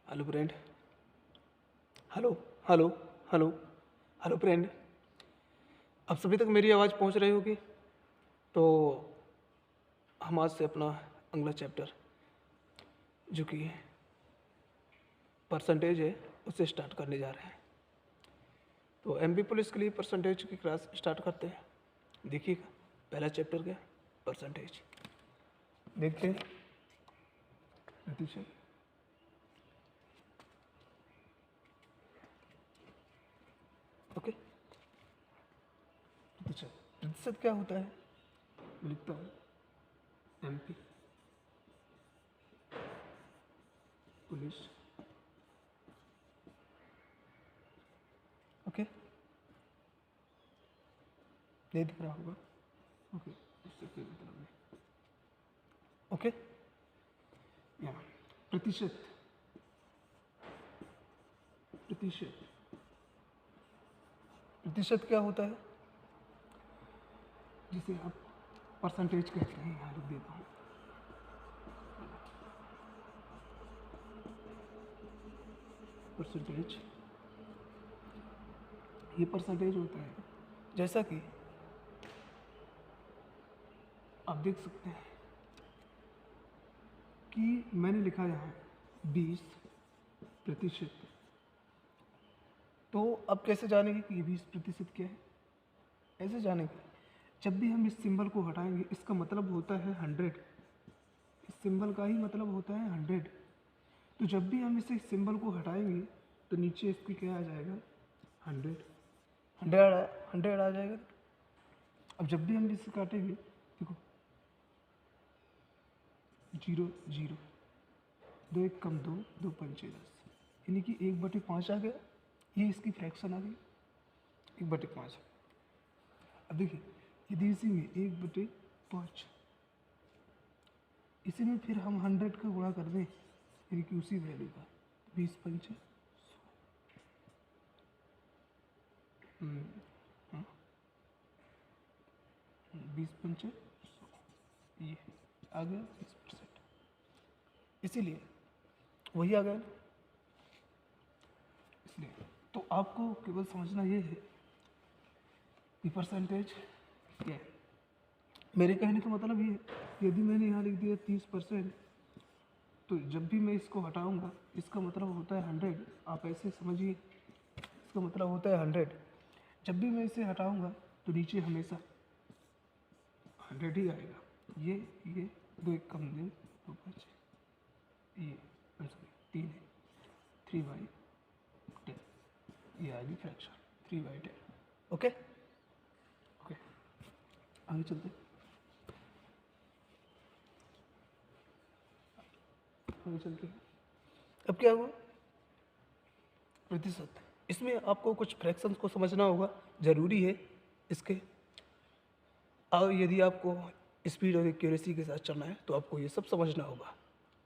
Hello friend. Hello hello hello hello friend. अब सभी तक मेरी आवाज़ पहुंच रही होगी। तो हम आज से अपना अगला चैप्टर जो कि परसेंटेज है उससे स्टार्ट करने जा रहे हैं। तो एमपी पुलिस के लिए परसेंटेज की क्लास स्टार्ट करते हैं। देखिएगा पहला चैप्टर क्या, परसेंटेज। देखते हैं प्रतिशत। ओके, प्रतिशत। प्रतिशत क्या होता है, मैं लिखता हूँ एमपी पुलिस। ओके, नहीं दिख रहा होगा। ओके, इससे कोई मतलब नहीं। ओके, यहाँ प्रतिशत। प्रतिशत प्रतिशत क्या होता है, जिसे आप परसेंटेज कहते हैं। यहाँ लिख देता हूँ परसेंटेज। ये परसेंटेज होता है, जैसा कि आप देख सकते हैं कि मैंने लिखा यहाँ 20%। तो अब कैसे जानेंगे कि ये 20% क्या है? ऐसे जानेंगे, जब भी हम इस सिंबल को हटाएंगे इसका मतलब होता है 100। इस सिंबल का ही मतलब होता है 100। तो जब भी हम इसे सिंबल को हटाएंगे तो नीचे इसकी क्या आ जाएगा, 100। 100 आ जाएगा। अब जब भी हम इसे काटेंगे, देखो 0 0, 2 1 कम 2, 2 पंचे 10, यानी कि 1/5 आ गया। ये इसकी फ्रैक्शन आ गई 1/5। अब देखिए यदि इसी में 1/5, इसी में फिर हम 100 का गुणा कर दें, यानी कि उसी वैल्यू का 20 पंचे 20 पंचे 100, ये आ गया 20%। इसीलिए वही आ गया ना। इसलिए तो आपको केवल समझना ये है कि परसेंटेज क्या है। मेरे कहने का मतलब ये है, यदि मैंने यहाँ लिख दिया 30%, तो जब भी मैं इसको हटाऊंगा इसका मतलब होता है 100। आप ऐसे समझिए, इसका मतलब होता है 100। जब भी मैं इसे हटाऊंगा तो नीचे हमेशा 100 ही आएगा। ये 2 1 कम दे 2 5, ये सॉरी 3 है, 3/10, ये आएगी फ्रैक्शन 3/10। ओके ओके, आगे चलते आगे चलते हैं। अब क्या हुआ, प्रतिशत। इसमें आपको कुछ फ्रैक्शंस को समझना होगा, ज़रूरी है इसके। और यदि आपको स्पीड और एक्यूरेसी के साथ चलना है तो आपको ये सब समझना होगा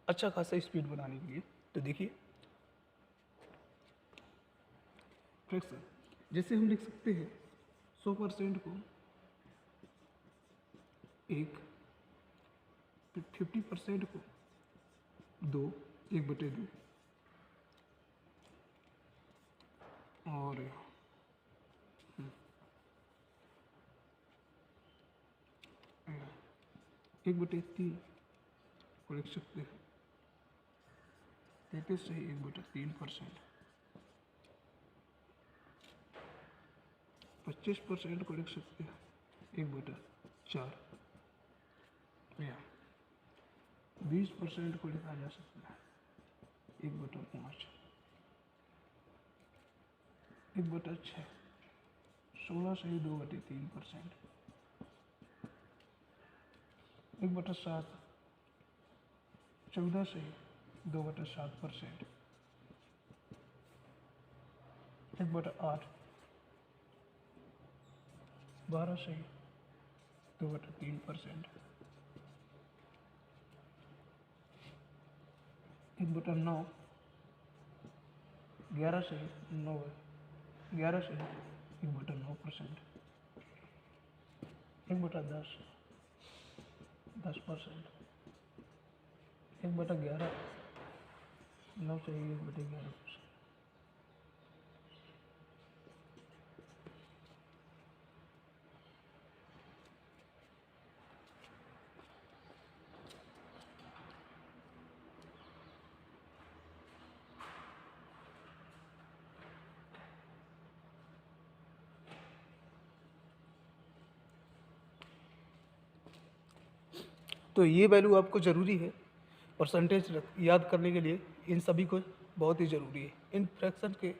अच्छा खासा स्पीड बनाने के लिए। तो देखिए फ्रैक्शन, जैसे हम लिख सकते हैं 100% को 1, 50% को 2, 1/2, और 1/3 को लिख सकते हैं 33 से 1/3%। 25% को लिख सकते हैं 1/4, या 20% को लिखा जा सकता है 1/5, 1/6, 16 से 2/3%, 1/7, 14 से 2/7%, 1/8, 12 से 2/3%, 1/9, 11 से 9, 11 से 1/9%, 1/10, 10%, 1/11, 9 चाहिए 1/11%। तो ये वैल्यू आपको ज़रूरी है, परसेंटेज याद करने के लिए इन सभी को बहुत ही ज़रूरी है। इन फ्रैक्शन के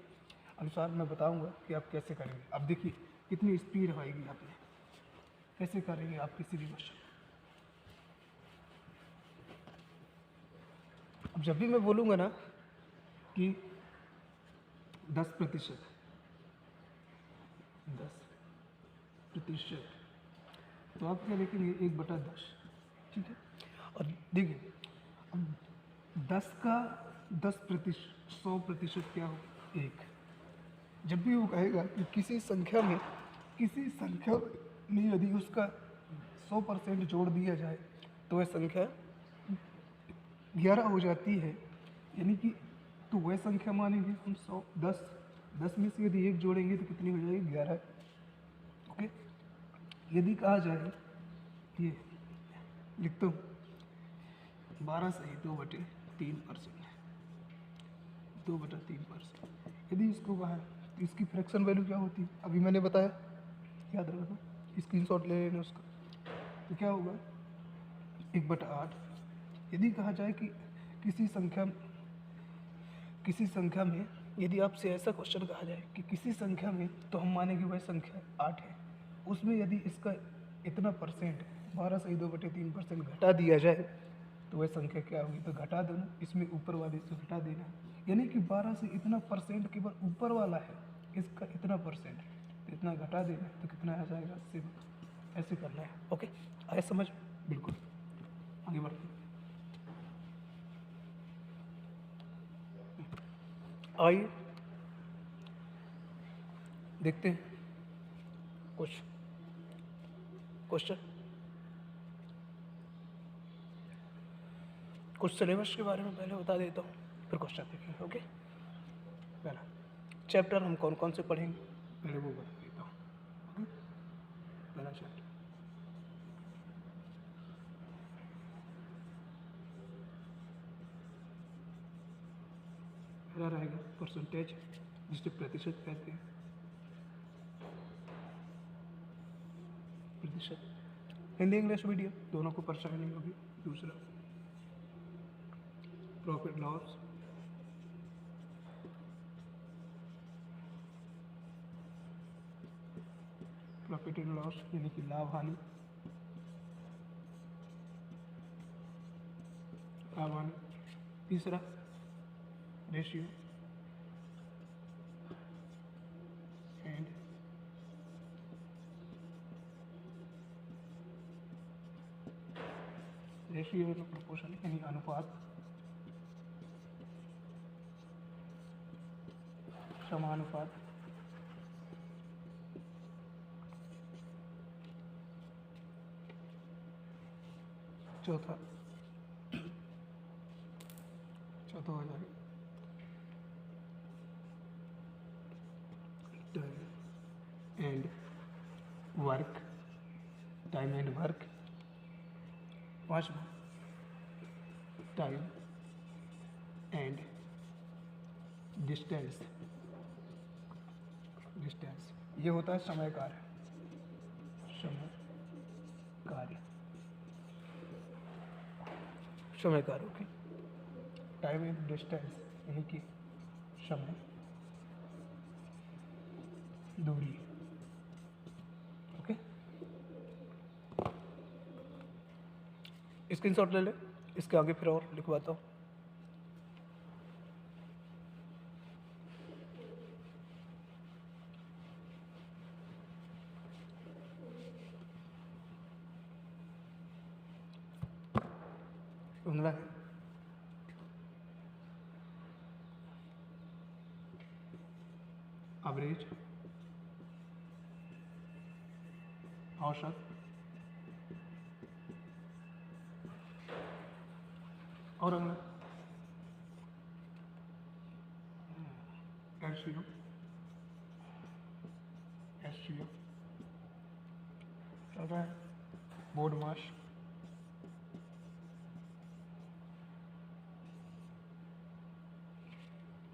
अनुसार मैं बताऊंगा कि आप कैसे करेंगे। अब देखिए कितनी स्पीड आएगी आप में, कैसे करेंगे आप किसी भी क्वेश्चन। अब जब भी मैं बोलूँगा ना कि 10%, 10%, तो आप क्या लिखेंगे 1/10, ठीक है। और देखिए अब 10 का 10%, 100% क्या हो, 1। जब भी वो कहेगा कि किसी संख्या में यदि उसका 100% जोड़ दिया जाए तो वह संख्या 11 हो जाती है, यानी कि तो वह संख्या मानेंगे हम 100, 10 में से यदि 1 जोड़ेंगे तो कितनी हो जाएगी, 11। ओके। यदि कहा जाए ये लिखता हूँ 12 सही 2/3%, 2/3%। यदि इसको कहा तो इसकी फ्रैक्शन वैल्यू क्या होती है, अभी मैंने बताया, याद रखना, स्क्रीनशॉट ले लेना उसका। तो क्या होगा 1/8। यदि कहा जाए कि किसी संख्या में यदि आपसे ऐसा क्वेश्चन कहा जाए कि किसी संख्या में, तो हम मानेंगे वह संख्या 8 है, उसमें यदि इसका इतना परसेंट 12 सही 2/3% घटा दिया जाए तो वह संख्या क्या होगी, तो घटा देना, इसमें ऊपर वाले से घटा देना, यानी कि 12 से इतना परसेंट केवल ऊपर वाला है, इसका इतना परसेंट, तो इतना घटा देना, तो कितना आ जाएगा, सिर्फ ऐसे करना है। ओके, आया समझ, बिल्कुल। आगे बढ़ते हैं। आइए देखते हैं कुछ क्वेश्चन, कुछ सिलेबस के बारे में पहले बता देता हूँ, फिर क्वेश्चन देखेंगे। ओके, पहला चैप्टर हम कौन कौन से पढ़ेंगे पहले वो बता देता हूँ। ओके, पहला चैप्टर पहला रहेगा परसेंटेज, जिसे प्रतिशत कहते हैं, प्रतिशत। हिंदी इंग्लिश मीडियम दोनों को परेशानी नहीं होगी। दूसरा profit loss, profit and loss यानी कि लाभ हानि, लाभ हानि। तीसरा ratio and ratio and proportion यानी अनुपात, समानुपात। चौथा चौथा हो जाएगा time and work, time and work. पांचवा टाइम एंड डिस्टेंस, डिस्टेंस ये होता है समय कार्य, समय कार्य, समय कार्य। ओके, टाइम एंड डिस्टेंस यानी कि समय, दूरी। ओके, स्क्रीनशॉट ले ले, इसके आगे फिर और लिखवाता हूँ। अगला है एवरेज, औसत, और अगला HCl चल रहा है। बोर्ड मास,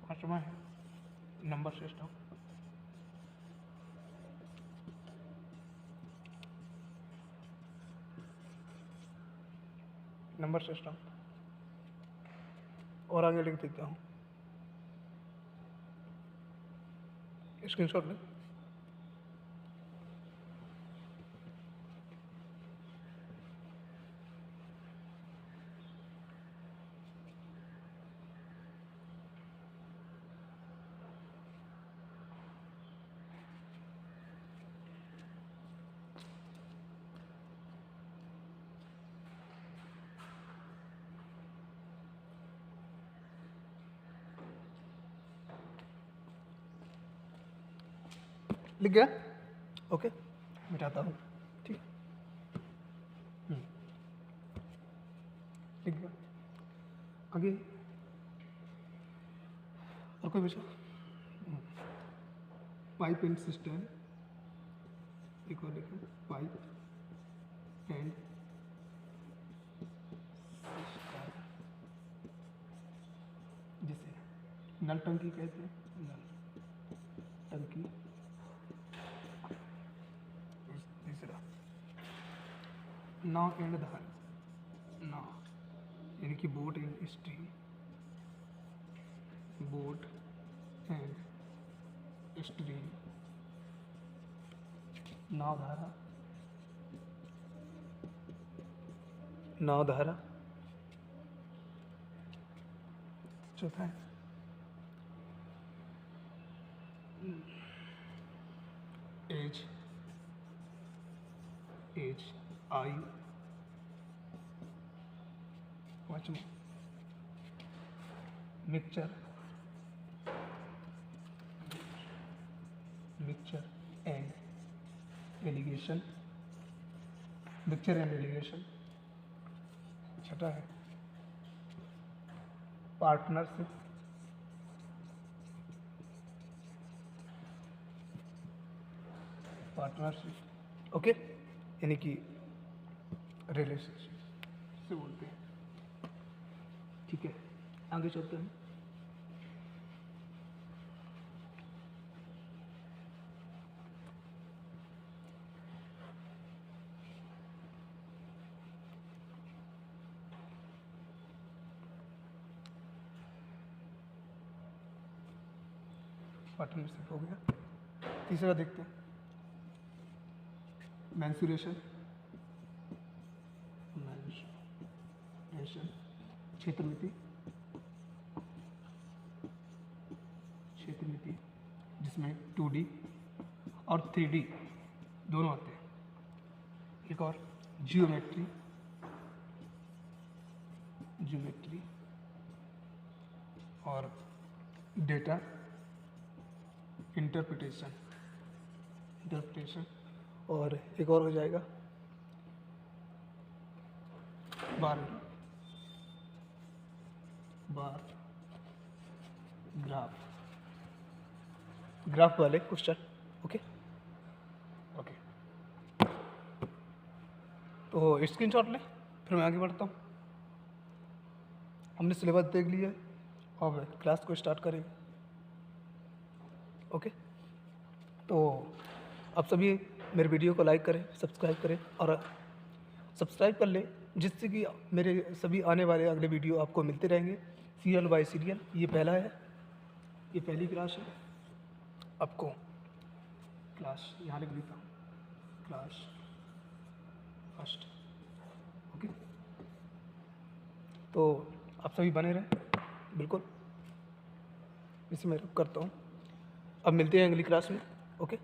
पाँचवा है नंबर सिस्टम। नंबर सिस्टम और आगे लिख देता हूँ, स्क्रीनशॉट ले। लिख गया? ओके, मिटाता हूँ। ठीक, लिख गया। आगे और कोई विषय? पाइप एंड सिस्टम, एक और लिखो, पाइप एंड सिस्टम, जिसे नल टंकी कहते हैं। नल टंकी। तीसरा नाव एंड धार, नाव यानी कि boat and stream, boat and stream. नावधारा, नावधारा। चौथा है एज, एज आयु। पाँचवा mixture, mixture and alligation, mixture and alligation. छठा है पार्टनरशिप, पार्टनरशिप ओके, यानी कि रिलेशनशिप से बोलते हैं। ठीक है, आगे चलते हैं। पार्टनरशिप हो गया। तीसरा देखते हैं मेंसुरेशन, मेंसुरेशन क्षेत्रमिति, क्षेत्रमिति जिसमें 2D और 3D दोनों आते हैं। एक और जियोमेट्री, जियोमेट्री और डेटा इंटरप्रिटेशन, इंटरप्रिटेशन। और एक और हो जाएगा बार, बार ग्राफ, ग्राफ वाले क्वेश्चन। ओके ओके, तो स्क्रीनशॉट ले, फिर मैं आगे बढ़ता हूँ। हमने सिलेबस देख लिया है, अब क्लास को स्टार्ट करेंगे। ओके, तो आप सभी मेरे वीडियो को लाइक करें, सब्सक्राइब करें और सब्सक्राइब कर लें, जिससे कि मेरे सभी आने वाले अगले वीडियो आपको मिलते रहेंगे सीरियल बाय सीरियल। ये पहला है, ये पहली क्लास है। आपको क्लास यहाँ लिख देता हूँ, क्लास फर्स्ट। ओके, तो आप सभी बने रहें बिल्कुल। इसे मैं करता हूँ, अब मिलते हैं अगली क्लास में। ओके।